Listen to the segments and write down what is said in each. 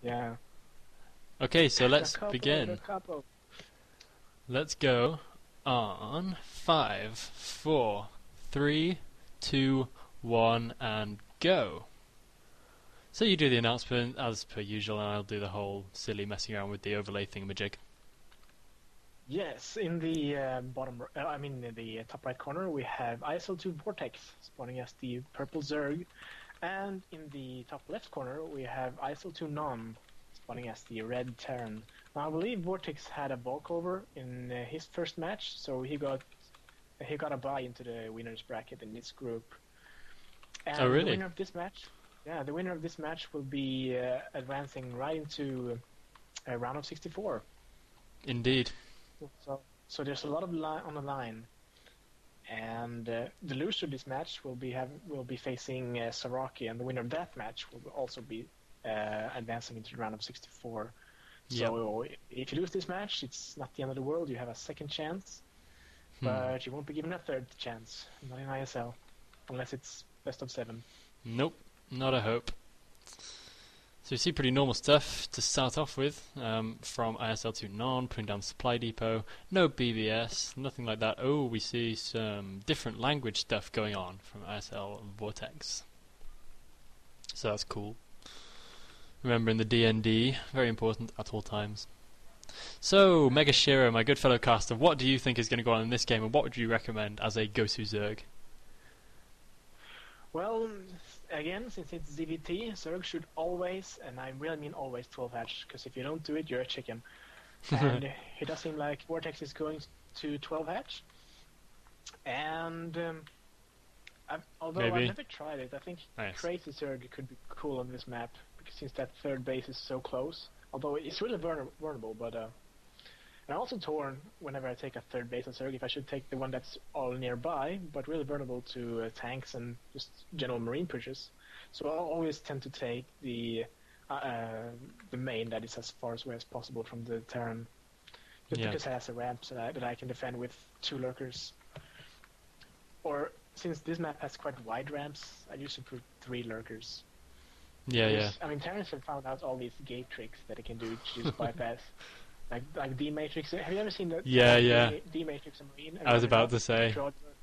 Yeah. Okay, so The let's couple, the begin. couple. Let's go on 5, 4, 3, 2, 1, and go. So you do the announcement as per usual, and I'll do the whole silly messing around with the overlay thingamajig. Yes, in the in the top right corner, we have ISL2-Vorteksz spawning as the purple Zerg, and in the top left corner, we have ISL2-Non spawning as the red Terran. Now, I believe Vortex had a walkover in his first match, so he got a bye into the winners bracket in this group. And Oh, really? the winner of this match, the winner of this match will be advancing right into a round of 64. Indeed. So there's a lot of on the line, and the loser of this match will be facing Saraki, and the winner of that match will also be advancing into the round of 64. So if you lose this match, it's not the end of the world. You have a second chance, but you won't be given a third chance. Not in ISL, unless it's best of 7. Nope, not a hope. So you see pretty normal stuff to start off with, from ISL2-Non, putting down supply depot, no BBS, nothing like that. Oh, we see some different language stuff going on from ISL2-Vorteksz. So that's cool. Remembering the DND, very important at all times. So, Mega Shiro, my good fellow caster, what do you think is going to go on in this game, and what would you recommend as a go-to Zerg? Well, again, since it's ZVT, Zerg should always, and I really mean always, 12 hatch, because if you don't do it, you're a chicken. And it does seem like Vortex is going to 12 hatch. And although Maybe. I've never tried it, I think Crazy Zerg could be cool on this map, because since that third base is so close. Although it's really vulnerable, but and I'm also torn whenever I take a third base on Zerg if I should take the one that's all nearby, but really vulnerable to tanks and just general marine pushes. So I'll always tend to take the main that is as far away as possible from the Terran, just because it has a ramp so that I can defend with 2 lurkers. Or since this map has quite wide ramps, I usually put 3 lurkers. I mean, Terrans have found out all these gate tricks that it can do to just bypass. Like D-Matrix. Have you ever seen that? D-Matrix and Marine? I was about to say.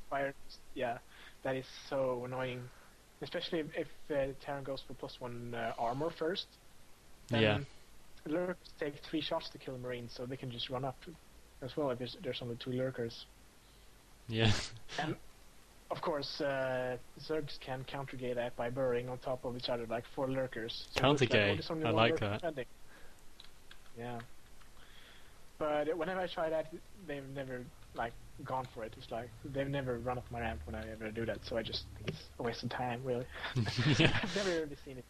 Fire. Yeah, that is so annoying. Especially if Terran goes for +1 armor first. Then lurkers take 3 shots to kill a Marine, so they can just run up as well if there's only 2 lurkers. Yeah. And of course, Zergs can counter-gate that by burrowing on top of each other like 4 lurkers. So counter-gate, I like that. Defending. Yeah. But whenever I try that, they've never gone for it. It's like they've never run off my ramp when I ever do that. So I just think it's a waste of time, really. I've never really seen it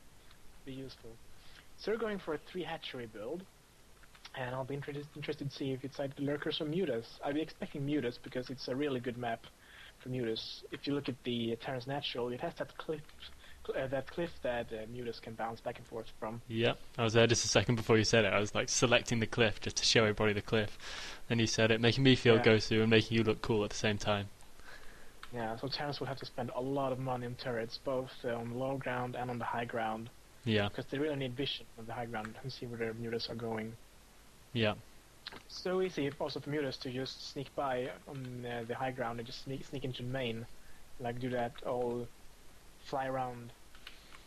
be useful. So we're going for a 3 hatchery build, and I'll be interested to see if it's either lurkers or mutas. I'll be expecting mutas because it's a really good map for mutas. If you look at the Terran's Natural, it has that cliff that mutas can bounce back and forth from. Yeah, I was there just a second before you said it. I was like selecting the cliff just to show everybody the cliff. Then you said it, making me feel Gosu and making you look cool at the same time. Yeah, so Terrans will have to spend a lot of money on turrets, both on the low ground and on the high ground. Yeah. Because they really need vision on the high ground and see where their mutas are going. Yeah. So easy also for mutas to just sneak by on the high ground and just sneak into the main. Like do that all fly around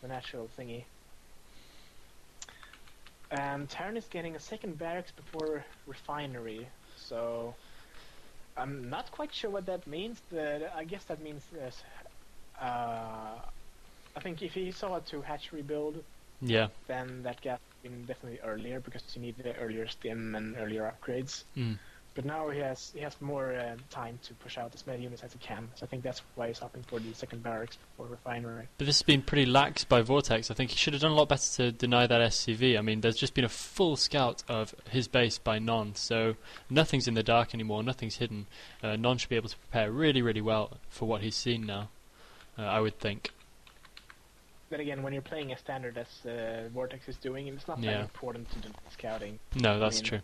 the natural thingy. And Terran is getting a second barracks before refinery, so I'm not quite sure what that means, but I guess that means I think if he saw a 2 hatchery build, then that gap would have been definitely earlier because you need the earlier stim and earlier upgrades. But now he has more time to push out as many units as he can. So I think that's why he's opting for the second barracks before refinery. But this has been pretty lax by Vortex. I think he should have done a lot better to deny that SCV. I mean, there's just been a full scout of his base by Non, so nothing's in the dark anymore, nothing's hidden. Non should be able to prepare really, really well for what he's seen now, I would think. Then again, when you're playing a standard as Vortex is doing, it's not that important to do scouting. No, that's true.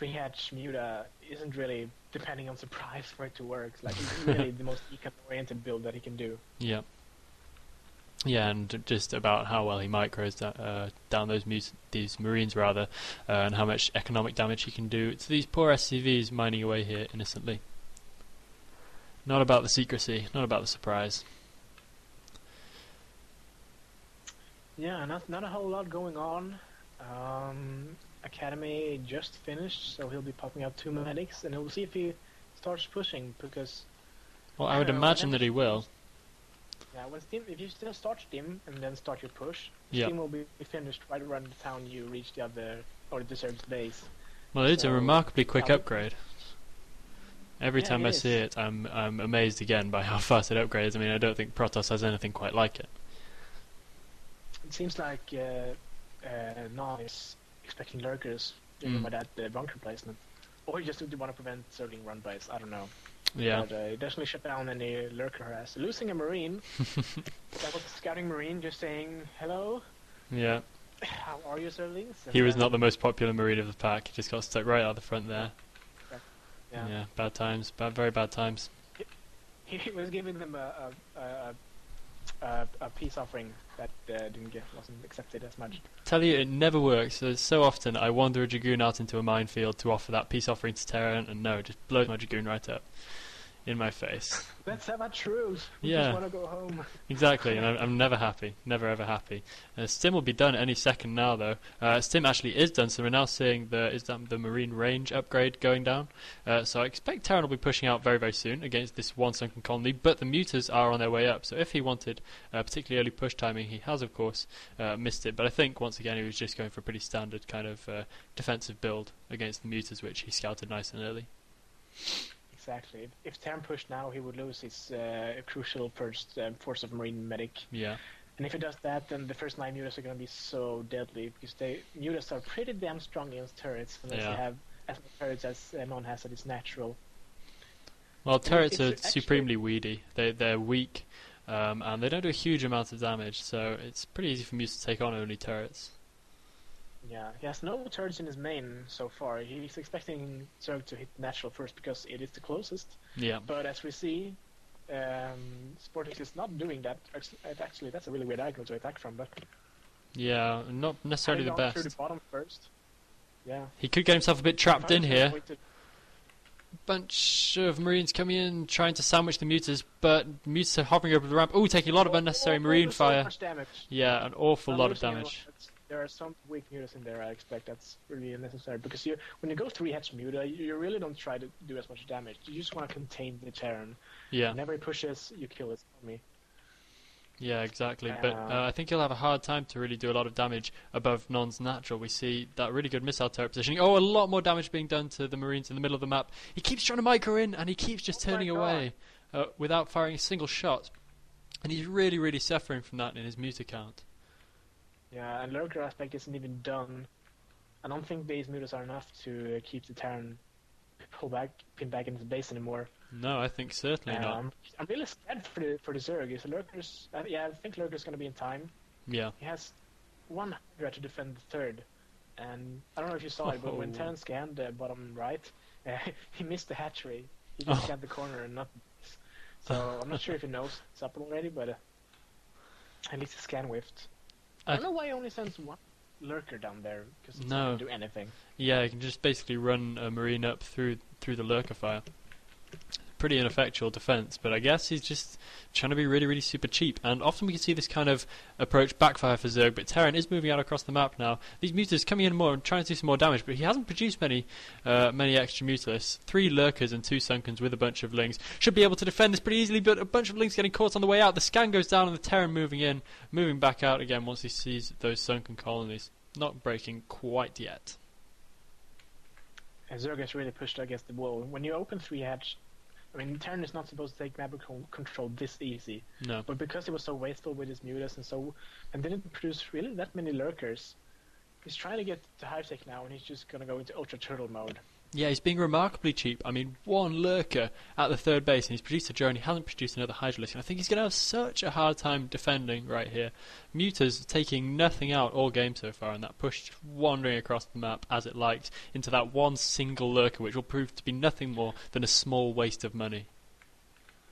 3-hatch Muta isn't really depending on surprise for it to work. Like, it's really the most econ-oriented build that he can do. Yeah. Yeah, and just about how well he micros down these Marines rather, and how much economic damage he can do to these poor SCVs mining away here innocently. Not about the secrecy, not about the surprise. Yeah, not a whole lot going on. Academy just finished, so he'll be popping out 2 medics, and we'll see if he starts pushing, because... Well, I would imagine that he will. Yeah, if you still start Stim and then start your push, Yep. Stim will be finished right around the town you reach the other, or the Zerg's base. Well, it's a remarkably quick upgrade. Every time I is. see it, I'm amazed again by how fast it upgrades. I mean, I don't think Protoss has anything quite like it. It seems like Non is expecting lurkers, even by that bunker placement. Or you just want to prevent Zergling run bys, I don't know. Yeah. But it definitely shut down any lurker harass. Losing a Marine, that was a scouting Marine just saying, hello, Yeah. how are you, Zerglings? And, He was not the most popular Marine of the pack. He just got stuck right out the front there. Yeah, bad times. Very bad times. He was giving them a peace offering that wasn't accepted as much. Tell you, it never works. So often I wander a Dragoon out into a minefield to offer that peace offering to Terran, and no, it just blows my Dragoon right up in my face. Let's have a truce. We Yeah. just want to go home. Exactly, and I'm never happy. Never ever happy. Stim will be done any second now, though. Stim actually is done, so we're now seeing the Marine range upgrade going down. So I expect Terran will be pushing out very, very soon against this one sunken colony, but the Mutas are on their way up, so if he wanted particularly early push timing, he has, of course, missed it. But I think, once again, he was just going for a pretty standard kind of defensive build against the Mutas, which he scouted nice and early. Exactly. If Terran pushed now, he would lose his crucial first force of Marine medic. Yeah. And if he does that, then the first 9 mutas are going to be so deadly, because mutas are pretty damn strong against turrets, unless you have as many turrets as Non has at its natural. Well, turrets are actually supremely weedy. They're weak, and they don't do a huge amount of damage, so it's pretty easy for Muse to take on only turrets. Yeah, he has no turrets in his main so far. He's expecting Zerg to hit natural first because it is the closest. Yeah. But as we see, Vorteksz is not doing that. Actually, that's a really weird angle to attack from. But yeah, not necessarily the best. Through the bottom first. Yeah. He could get himself a bit trapped in here. Bunch of Marines coming in, trying to sandwich the Mutas, but Mutas are hovering over the ramp. Oh, taking a lot of unnecessary Marine fire. So much damage. Yeah, an awful lot of damage. There are some weak mutas in there, I expect. That's really unnecessary, because when you go 3-hatch muta, you really don't try to do as much damage. You just want to contain the Terran. Yeah. Whenever he pushes, you kill his army. Yeah, exactly. But I think he'll have a hard time to really do a lot of damage above Non's natural. We see that really good missile turret positioning. Oh, a lot more damage being done to the Marines in the middle of the map. He keeps trying to micro in, and he keeps just turning away without firing a single shot. And he's really, really suffering from that in his muta count. Yeah, and lurker aspect isn't even done. I don't think these mutas are enough to keep the Terran pinned back in his base anymore. No, I think certainly not. I'm really scared for the Zerg. Is lurkers? I think lurker's going to be in time. Yeah. He has 1 Hydra to defend the third, and I don't know if you saw it, but when Terran scanned the bottom right, he missed the hatchery. He just scanned the corner and not. So I'm not sure if he knows it's up already, but at least the scan whiffed. I don't know why he only sends 1 lurker down there, because it's not going to do anything. Yeah, he can just basically run a Marine up through the lurker fire. Pretty ineffectual defense, but I guess he's just trying to be really, really super cheap. And often we can see this kind of approach backfire for Zerg, but Terran is moving out across the map now. These mutas coming in more and trying to do some more damage, but he hasn't produced many extra mutalists. 3 lurkers and 2 sunkens with a bunch of lings. Should be able to defend this pretty easily, but a bunch of lings getting caught on the way out. The scan goes down and the Terran moving in, moving back out again once he sees those sunken colonies. Not breaking quite yet. And Zerg has really pushed against the wall. When you open 3-hatch, I mean, Terran is not supposed to take map control this easy. No. But because he was so wasteful with his mutas and didn't produce really that many lurkers, he's trying to get to high tech now, and he's just gonna go into ultra turtle mode. Yeah, he's being remarkably cheap. I mean, 1 lurker at the third base, and he's produced a drone. He hasn't produced another hydralisk, and I think he's going to have such a hard time defending right here. Muta's taking nothing out all game so far, and that push just wandering across the map as it likes into that 1 single lurker, which will prove to be nothing more than a small waste of money.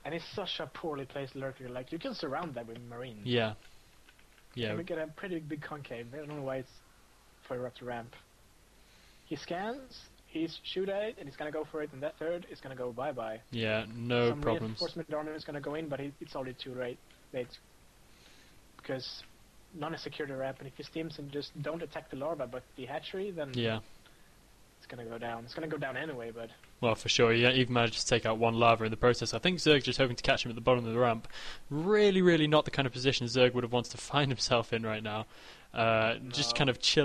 And it's such a poorly placed lurker. Like, you can surround that with Marines. Yeah. Yeah. And we get a pretty big concave. I don't know why it's further up the ramp. He scans, he's shoot at it, and he's gonna go for it, and that third is gonna go bye-bye. Yeah, no Some problems. reinforcement armor is gonna go in, but it's already too late. Because none has secured the ramp, and if he steams and just don't attack the larva but the hatchery, then Yeah. it's gonna go down. It's gonna go down anyway, but... Well, for sure. He even managed to take out one larva in the process. I think Zerg's just hoping to catch him at the bottom of the ramp. Really, really not the kind of position Zerg would have wanted to find himself in right now. Just kind of chill.